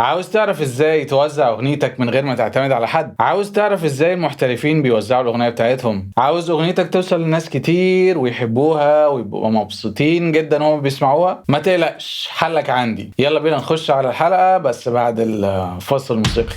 عاوز تعرف ازاي توزع اغنيتك من غير ما تعتمد على حد؟ عاوز تعرف ازاي المحترفين بيوزعوا الاغنية بتاعتهم؟ عاوز اغنيتك توصل لناس كتير ويحبوها ويبقوا مبسوطين جدا وهم بيسمعوها؟ ما تقلقش، حلك عندي. يلا بينا نخش على الحلقة بس بعد الفصل الموسيقي.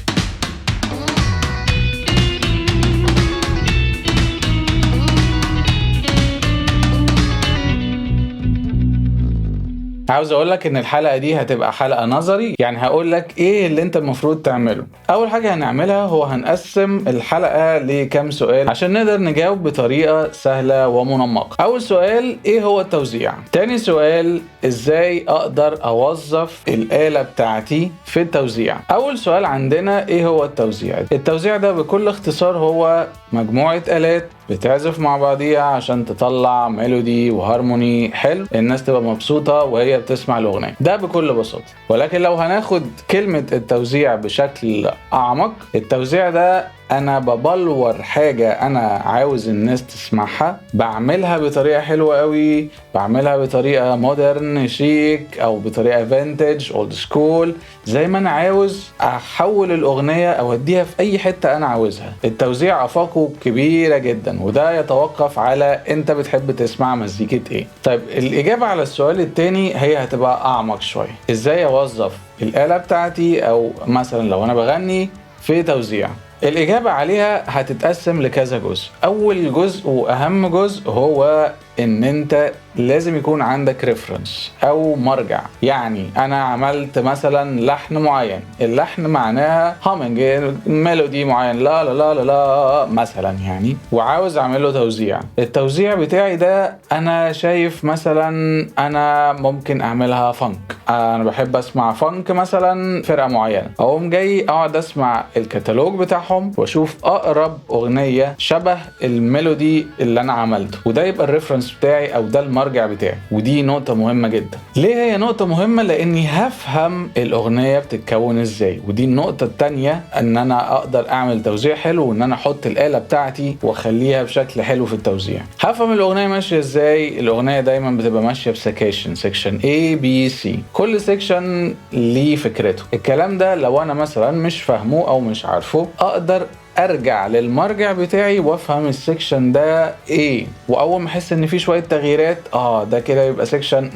عاوز اقولك ان الحلقة دي هتبقى حلقة نظري، يعني هقولك ايه اللي انت المفروض تعمله. اول حاجة هنعملها هو هنقسم الحلقة لكام سؤال عشان نقدر نجاوب بطريقة سهلة ومنمقة. اول سؤال ايه هو التوزيع؟ تاني سؤال ازاي اقدر اوظف الآلة بتاعتي في التوزيع؟ اول سؤال عندنا ايه هو التوزيع؟ التوزيع ده بكل اختصار هو مجموعة آلات بتعزف مع بعضيها عشان تطلع ميلودي وهارموني حلو، الناس تبقى مبسوطة وهي بتسمع الأغنية، ده بكل بساطة. ولكن لو هناخد كلمة التوزيع بشكل أعمق، التوزيع ده أنا ببلور حاجة أنا عاوز الناس تسمعها، بعملها بطريقة حلوة قوي، بعملها بطريقة مودرن شيك أو بطريقة فينتج اولد سكول، زي ما أنا عاوز أحول الأغنية أو أديها في أي حتة أنا عاوزها. التوزيع آفاقه كبيرة جدا، وده يتوقف على أنت بتحب تسمع مزيكة إيه. طيب الإجابة على السؤال التاني هي هتبقى أعمق شوية، إزاي أوظف الآلة بتاعتي أو مثلا لو أنا بغني في توزيع. الإجابة عليها هتتقسم لكذا جزء. أول جزء وأهم جزء هو إن أنت لازم يكون عندك ريفرنس أو مرجع. يعني أنا عملت مثلا لحن معين، اللحن معناها هامينج ميلودي معين لا لا لا لا لا مثلا يعني، وعاوز أعمله توزيع. التوزيع بتاعي ده أنا شايف مثلا أنا ممكن أعملها فانك، أنا بحب أسمع فانك مثلا فرقة معينة، أقوم جاي أقعد أسمع الكتالوج بتاعهم وأشوف أقرب أغنية شبه الميلودي اللي أنا عملته، وده يبقى الريفرنس بتاعي أو ده المرجع بتاعي. ودي نقطة مهمة جدا. ليه هي نقطة مهمة؟ لأني هفهم الأغنية بتتكون إزاي، ودي النقطة التانية، إن أنا أقدر أعمل توزيع حلو وإن أنا أحط الآلة بتاعتي وأخليها بشكل حلو في التوزيع. هفهم الأغنية ماشية إزاي. الأغنية دايما بتبقى ماشية بسكيشن، سيكشن A B C، كل سيكشن ليه فكرته. الكلام ده لو أنا مثلا مش فاهمه أو مش عارفه، أقدر ارجع للمرجع بتاعي وافهم السكشن ده ايه، واول ما احس ان في شويه تغييرات ده كده يبقى سكشن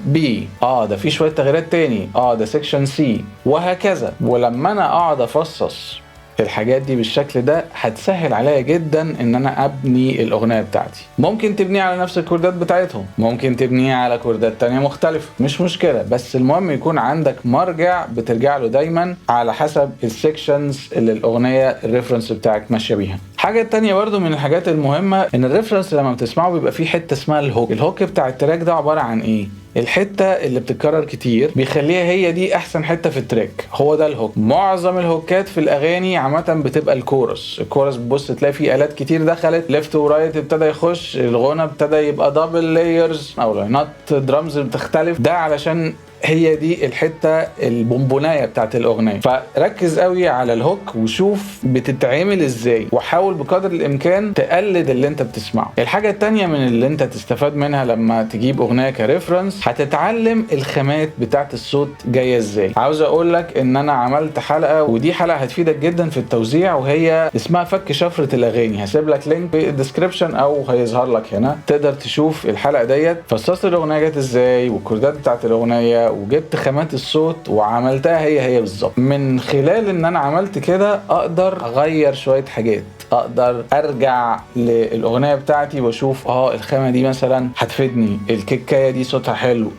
بي، ده في شويه تغييرات تاني ده سكشن سي، وهكذا. ولما انا اقعد افصص الحاجات دي بالشكل ده هتسهل عليا جدا ان انا ابني الاغنيه بتاعتي. ممكن تبنيها على نفس الكوردات بتاعتهم، ممكن تبنيها على كوردات تانية مختلفة، مش مشكله، بس المهم يكون عندك مرجع بترجع له دايما على حسب السكشنز اللي الاغنيه الريفرنس بتاعك ماشيه بيها. حاجه تانية برضو من الحاجات المهمه ان الريفرنس لما بتسمعه بيبقى فيه حته اسمها الهوك. الهوك بتاع التراك ده عباره عن ايه؟ الحتة اللي بتتكرر كتير بيخليها هي دي احسن حتة في التراك، هو ده الهوك. معظم الهوكات في الاغاني عامة بتبقى الكورس بص تلاقي فيه آلات كتير دخلت ليفت ورايت، ابتدى يخش الغنى، ابتدى يبقى دبل لايرز او لاينات درامز بتختلف، ده علشان هي دي الحتة البونبوناية بتاعت الأغنية. فركز قوي على الهوك وشوف بتتعمل ازاي، وحاول بقدر الإمكان تقلد اللي انت بتسمعه. الحاجة التانية من اللي انت تستفاد منها لما تجيب أغنية كريفرنس، هتتعلم الخامات بتاعت الصوت جاية ازاي. عاوز اقولك ان انا عملت حلقة، ودي حلقة هتفيدك جدا في التوزيع، وهي اسمها فك شفرة الأغاني. هسيب لك لينك في الديسكريبشن او هيظهر لك هنا، تقدر تشوف الحلقة ديت. فصصت الأغنية جت ازاي والكوردات بتاعت الأغنية، وجبت خامات الصوت وعملتها هي بالظبط. من خلال ان انا عملت كده اقدر اغير شوية حاجات، اقدر ارجع للاغنيه بتاعتي واشوف الخامه دي مثلا هتفيدني، الكيكايه دي صوتها حلو،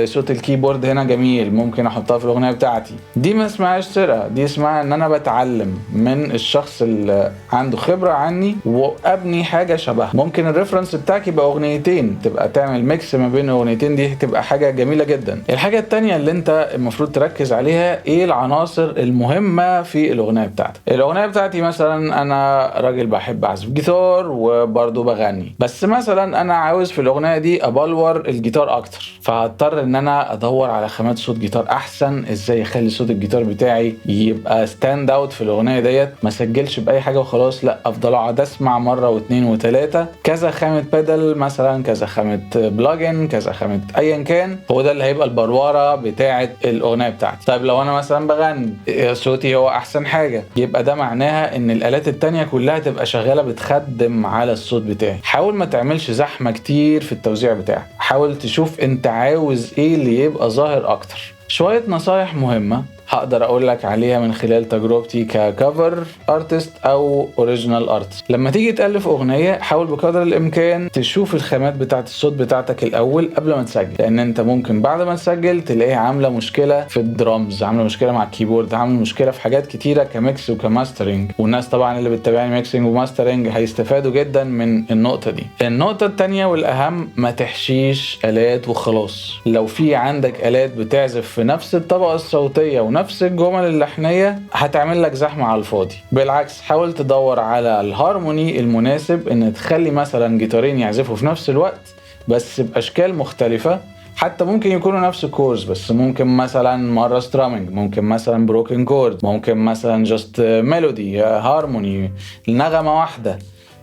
صوت الكيبورد هنا جميل، ممكن احطها في الاغنيه بتاعتي. دي ما اسمهاش سرقه، دي اسمها ان انا بتعلم من الشخص اللي عنده خبره عني وابني حاجه شبه. ممكن الريفرنس بتاعك يبقى اغنيتين، تبقى تعمل ميكس ما بين اغنيتين، دي تبقى حاجه جميله جدا. الحاجه التانية اللي انت المفروض تركز عليها ايه العناصر المهمه في الاغنيه بتاعتك. الاغنيه بتاعتي مثلا انا انا راجل بحب اعزف جيتار وبرضه بغني، بس مثلا انا عاوز في الاغنيه دي ابلور الجيتار اكتر، فهضطر ان انا ادور على خامات صوت جيتار احسن، ازاي اخلي صوت الجيتار بتاعي يبقى ستاند اوت في الاغنيه ديت، ما سجلش باي حاجه وخلاص، لا افضل اقعد اسمع مره واثنين وثلاثه كذا خامه بيدل مثلا، كذا خامه بلجن، كذا خامه ايا كان، هو ده اللي هيبقى البرواره بتاعه الاغنيه بتاعتي. طيب لو انا مثلا بغني صوتي هو احسن حاجه، يبقى ده معناها ان الالات التانية كلها تبقى شغاله بتخدم على الصوت بتاعي. حاول ما تعملش زحمه كتير في التوزيع بتاعك، حاول تشوف انت عاوز ايه اللي يبقى ظاهر اكتر. شويه نصايح مهمه هقدر اقول لك عليها من خلال تجربتي ككفر ارتست او اوريجينال ارتست. لما تيجي تالف اغنيه حاول بقدر الامكان تشوف الخامات بتاعه الصوت بتاعتك الاول قبل ما تسجل، لان انت ممكن بعد ما تسجل تلاقيها عامله مشكله في الدرامز، عامله مشكله مع الكيبورد، عامله مشكله في حاجات كتيره كميكس وكماسترنج، والناس طبعا اللي بتتابعني ميكسنج وماسترنج هيستفادوا جدا من النقطه دي. النقطه الثانيه والاهم، ما تحشيش الات وخلاص. لو في عندك الات بتعزف في نفس الطبقه الصوتيه ونفس الجمل اللحنيه هتعمل لك زحمه على الفاضي. بالعكس حاول تدور على الهارموني المناسب، ان تخلي مثلا جيتارين يعزفوا في نفس الوقت بس باشكال مختلفه، حتى ممكن يكونوا نفس الكورز، بس ممكن مثلا مره سترامينج، ممكن مثلا بروكن كورد، ممكن مثلا جاست ميلودي هارموني نغمه واحده،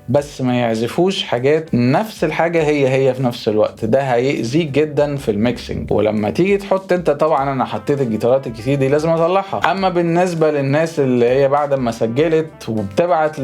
بس ما يعزفوش حاجات نفس الحاجة هي في نفس الوقت. ده هيأذيك جدا في الميكسنج، ولما تيجي تحط انت، طبعا انا حطيت الجيتارات الكتير دي لازم اطلعها. اما بالنسبة للناس اللي هي بعد ما سجلت وبتبعت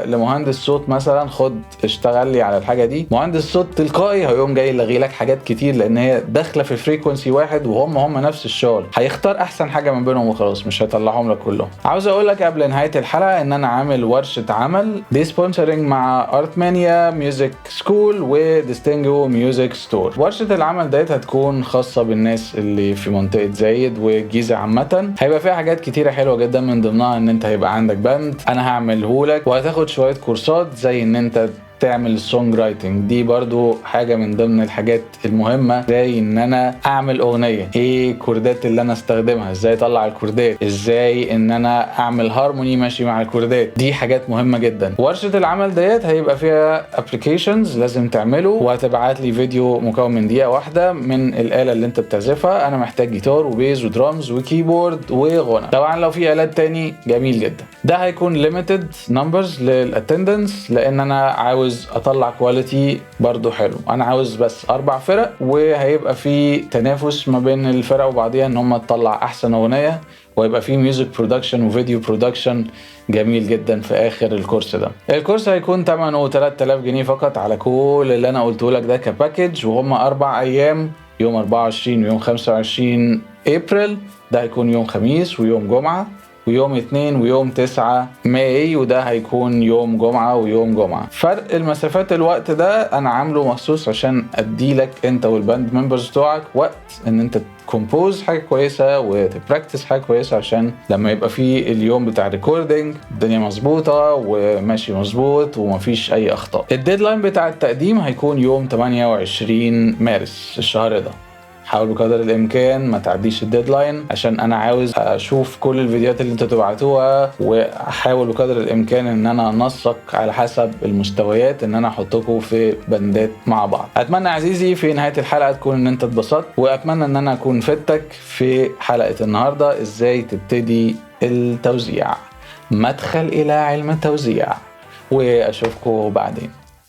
لمهندس صوت مثلا، خد اشتغل لي على الحاجة دي، مهندس صوت تلقائي هيقوم جاي يلغي لك حاجات كتير، لان هي داخلة في فريكونسي واحد وهم نفس الشغل، هيختار احسن حاجة من بينهم وخلاص، مش هيطلعهم لك كلهم. عاوز اقول لك قبل نهاية الحلقة ان انا عامل ورشة عمل دي سبونسرنج مع ارتمانيا ميوزك سكول وديستينجو ميوزك ستور. ورشة العمل ديت هتكون خاصة بالناس اللي في منطقة زايد والجيزة عامة، هيبقى فيها حاجات كتيرة حلوة جدا، من ضمنها ان انت هيبقى عندك باند انا هعمله لك، وهتاخد شوية كورسات زي ان انت تعمل السونج رايتنج، دي برضو حاجة من ضمن الحاجات المهمة، زي ان انا اعمل اغنية، ايه الكوردات اللي انا استخدمها، ازاي اطلع الكوردات، ازاي ان انا اعمل هارموني ماشي مع الكوردات، دي حاجات مهمة جدا. ورشة العمل ديت هيبقى فيها ابليكيشنز لازم تعمله، وهتبعت لي فيديو مكون من دقيقة واحدة من الآلة اللي انت بتعزفها، انا محتاج جيتار وبيز ودرامز وكيبورد وغنى. طبعا لو في آلات تاني جميل جدا. ده هيكون limited numbers للاتندنس، لان انا عاوز اطلع كواليتي برضو حلو، انا عاوز بس 4 فرق، وهيبقى في تنافس ما بين الفرق وبعضيها ان هم تطلع احسن اغنية، ويبقى في ميوزك برودكشن وفيديو برودكشن جميل جدا في اخر الكورس ده. الكورس هيكون ثمنه 3000 جنيه فقط على كل اللي انا قلته لك ده كباكج، وهم 4 ايام، يوم 24 ويوم 25 ابريل، ده هيكون يوم خميس ويوم جمعة ويوم 2 ويوم 9 ماي، وده هيكون يوم جمعة ويوم جمعة. فرق المسافات الوقت ده انا عامله مخصوص عشان اديلك انت والباند ممبرز بتوعك وقت ان انت تكمبوز حاجة كويسة وتبراكتس حاجة كويسة، عشان لما يبقى في اليوم بتاع ريكوردينج الدنيا مظبوطة وماشي مظبوط ومفيش اي اخطاء. الديدلاين بتاع التقديم هيكون يوم 28 مارس الشهر ده. حاول بقدر الامكان ما تعديش الديدلاين، عشان انا عاوز اشوف كل الفيديوهات اللي انتوا تبعتوها، واحاول بقدر الامكان ان انا انسق على حسب المستويات، ان انا احطكم في بندات مع بعض. اتمنى عزيزي في نهاية الحلقة تكون ان انت اتبسطت، واتمنى ان انا اكون فدتك في حلقة النهاردة ازاي تبتدي التوزيع، مدخل الى علم التوزيع، واشوفكم بعدين.